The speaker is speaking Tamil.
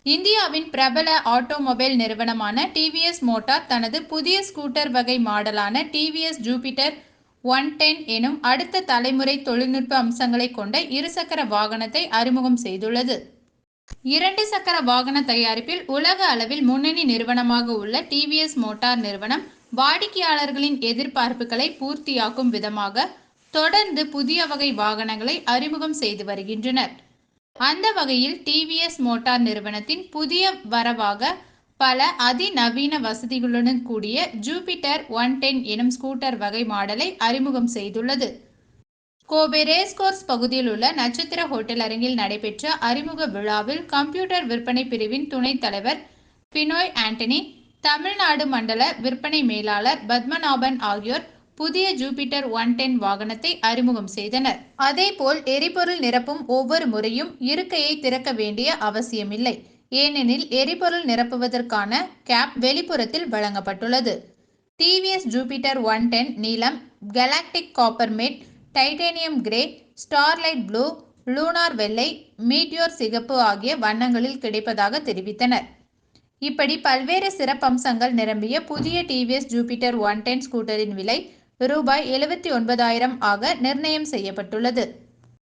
இந்தியாவின் பிரபல ஆட்டோமொபைல் நிறுவனமான டிவிஎஸ் மோட்டார் தனது புதிய ஸ்கூட்டர் வகை மாடலான டிவிஎஸ் ஜூபிட்டர் 110 எனும் அடுத்த தலைமுறை தொழில்நுட்ப அம்சங்களை கொண்ட இருசக்கர வாகனத்தை அறிமுகம் செய்துள்ளது. 2 சக்கர வாகன தயாரிப்பில் உலக அளவில் முன்னணி நிறுவனமாக உள்ள டிவிஎஸ் மோட்டார் நிறுவனம் வாடிக்கையாளர்களின் எதிர்பார்ப்புகளை பூர்த்தியாக்கும் விதமாக தொடர்ந்து புதிய வகை வாகனங்களை அறிமுகம் செய்து வருகின்றனர். அந்த வகையில் டிவிஎஸ் மோட்டார் நிறுவனத்தின் புதிய வரவாக பல அதிநவீன வசதிகளுடன் கூடிய ஜூபிட்டர் 110 எனும் ஸ்கூட்டர் வகை மாடலை அறிமுகம் செய்துள்ளது. கோபே ரேஸ்கோர்ஸ் பகுதியில் உள்ள நட்சத்திர ஹோட்டல் அரங்கில் நடைபெற்ற அறிமுக விழாவில் கம்ப்யூட்டர் விற்பனை பிரிவின் துணைத் தலைவர் பினோய் ஆண்டனி, தமிழ்நாடு மண்டல விற்பனை மேலாளர் பத்மநாபன் ஆகியோர் புதிய ஜூபிட்டர் 110 வாகனத்தை அறிமுகம் செய்தனர். அதேபோல் எரிபொருள் நிரப்பும் ஒவ்வொரு முறையும் இருக்கையை திறக்க வேண்டிய அவசியமில்லை. ஏனெனில் எரிபொருள் நிரப்புவதற்கான கேப் வெளிப்புறத்தில் வழங்கப்பட்டுள்ளது. டிவிஎஸ் ஜூபிட்டர் 110 நீலம் galactic copper matte, titanium grey, starlight blue, lunar வெள்ளை, மீட்டியோர் சிகப்பு ஆகிய வண்ணங்களில் கிடைப்பதாக தெரிவித்தனர். இப்படி பல்வேறு சிறப்பம்சங்கள் நிரம்பிய புதிய டிவிஎஸ் ஜூபிட்டர் 110 ஸ்கூட்டரின் விலை ரூபாய் 79,000 ஆக நிர்ணயம் செய்யப்பட்டுள்ளது.